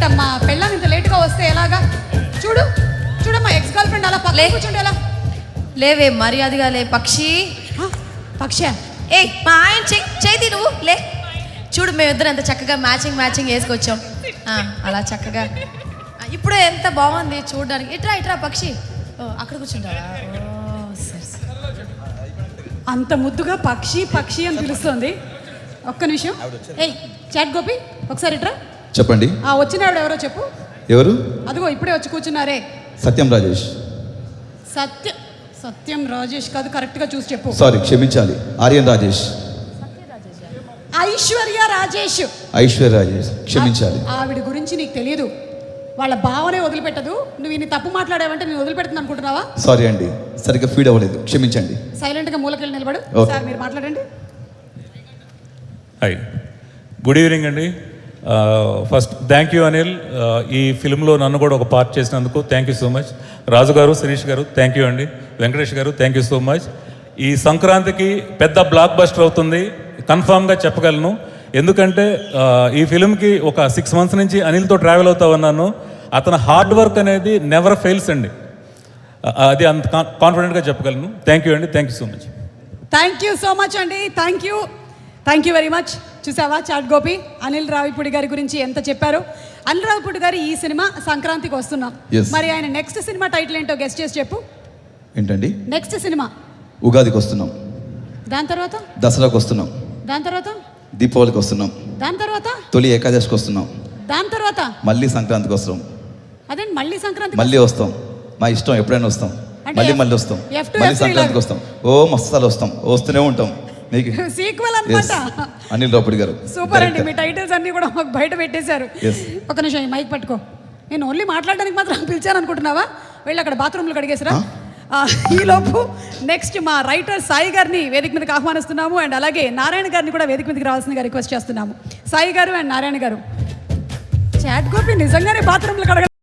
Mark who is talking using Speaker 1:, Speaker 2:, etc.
Speaker 1: ఏంటమ్మా పెళ్ళం ఇంత లేట్గా వస్తే ఎలాగా? చూడు చూడమ్మా, ఎక్స్ గర్ల్ ఫ్రెండ్ అలా పక్కన కూర్చుంటే ఎలా?
Speaker 2: లేవే మర్యాదగా లే పక్షి.
Speaker 1: పక్షి
Speaker 2: ఏ మా ఆయన చేతి నువ్వు లే. చూడు మేమిద్దరం ఎంత చక్కగా మ్యాచింగ్ వేసుకొచ్చాం. అలా చక్కగా ఇప్పుడు ఎంత బాగుంది చూడడానికి. ఇట్రా పక్షి. అక్కడ కూర్చుంటారా?
Speaker 1: అంత ముద్దుగా పక్షి అని పిలుస్తుంది. ఒక్క నిమిషం. ఏయ్ చాట్ గోపి ఒకసారి ఇట్రా.
Speaker 3: చెప్పండి.
Speaker 1: వచ్చినాడు ఎవరో చెప్పు.
Speaker 3: ఎవరు?
Speaker 1: అదిగో ఇప్పుడే వచ్చి కూర్చున్నారే.
Speaker 3: సత్యం రాజేష్.
Speaker 1: సత్యం రాజేష్ కాదు, కరెక్ట్గా చూసి చెప్పు.
Speaker 3: సారీ, క్షమించాలి. ఆర్యన్ రాజేష్.
Speaker 1: ఐశ్వర్య రాజేష్.
Speaker 3: క్షమించాలి.
Speaker 1: ఆవిడ గురించి నీకు తెలియదు. వాళ్ళ భావనే వదిలిపెట్టదు. నువ్వు ఇన్ని తప్పు మాట్లాడావంటే నేను వదిలిపెడుతుంది అనుకుంటున్నావా?
Speaker 3: సారీ అండి, సరిగ్గా ఫీడ్ అవ్వలేదు, క్షమించండి.
Speaker 1: సైలెంట్గా మూలకెళ్ళి నిలబడు. సార్ మీరు మాట్లాడండి.
Speaker 4: హాయ్, గుడ్ ఈవినింగ్ అండి. ఫస్ట్ థ్యాంక్ యూ అనిల్, ఈ ఫిల్మ్లో నన్ను కూడా ఒక పార్ట్ చేసినందుకు థ్యాంక్ యూ సో మచ్. రాజు గారు, శిరీష్ గారు థ్యాంక్ యూ అండి. వెంకటేష్ గారు థ్యాంక్ యూ సో మచ్. ఈ సంక్రాంతికి పెద్ద బ్లాక్ బస్టర్ అవుతుంది కన్ఫామ్గా చెప్పగలను. ఎందుకంటే ఈ ఫిల్మ్కి ఒక 6 months నుంచి అనిల్తో ట్రావెల్ అవుతా ఉన్నాను. అతని హార్డ్ వర్క్ అనేది నెవర్ ఫెయిల్స్ అండి. అది అంత కాన్ఫిడెంట్గా చెప్పగలను. థ్యాంక్ యూ అండి, thank you so much.
Speaker 1: Thank you so much అండి. Thank you very much. చూసావా చాట్ గోపి అనిల్ రావిపూడి గారి గురించి ఎంత చెప్పారు. అనిల్ రావిపూడి గారి ఈ సినిమా సంక్రాంతికి వస్తున్నాం. మరి ఆయన నెక్స్ట్ సినిమా టైటిల్ ఏంటో గెస్ట్ చేసి చెప్పు.
Speaker 3: ఏంటండి?
Speaker 1: నెక్స్ట్ సినిమా
Speaker 3: ఉగాదికి వస్తున్నాం,
Speaker 1: దాని తర్వాత
Speaker 3: దసరాకి వస్తున్నాం,
Speaker 1: దాని తర్వాత
Speaker 3: దీపావళికి వస్తున్నాం,
Speaker 1: దాని తర్వాత
Speaker 3: తొలి ఏకాదశికి వస్తున్నాం,
Speaker 1: దాని తర్వాత
Speaker 3: మళ్ళీ సంక్రాంతికి వస్తాం.
Speaker 1: అదే మళ్ళీ సంక్రాంతి
Speaker 3: మళ్ళీ వస్తాం. మా ఇష్టం, ఎప్పుడైనా వస్తాం. మళ్ళీ వస్తాం. మళ్ళీ సంక్రాంతికి వస్తాం. మస్తాలు వస్తాం, వస్తూనే ఉంటాం.
Speaker 1: సీక్వెల్ అన్నమాట.
Speaker 3: అనిల్ రావిపూడి గారు
Speaker 1: సూపర్ అండి. మీ టైటిల్స్ అన్ని కూడా మాకు బయట పెట్టేశారు. ఒక నిమిషం మైక్ పట్టుకో. నేను ఓన్లీ మాట్లాడడానికి మాత్రం పిలిచాను అనుకుంటున్నావా? వెళ్ళి అక్కడ బాత్రూమ్లో కడిగేసరా. ఈలోపు నెక్స్ట్ మా రైటర్ సాయి గారిని వేదిక మీదకి ఆహ్వానిస్తున్నాము. అండ్ అలాగే నారాయణ గారిని కూడా వేదిక మీదకి రావాల్సిందిగా రిక్వెస్ట్ చేస్తున్నాము. సాయి గారు అండ్ నారాయణ గారు. చాట్ గోపి నిజంగానే బాత్రూమ్లో కడగ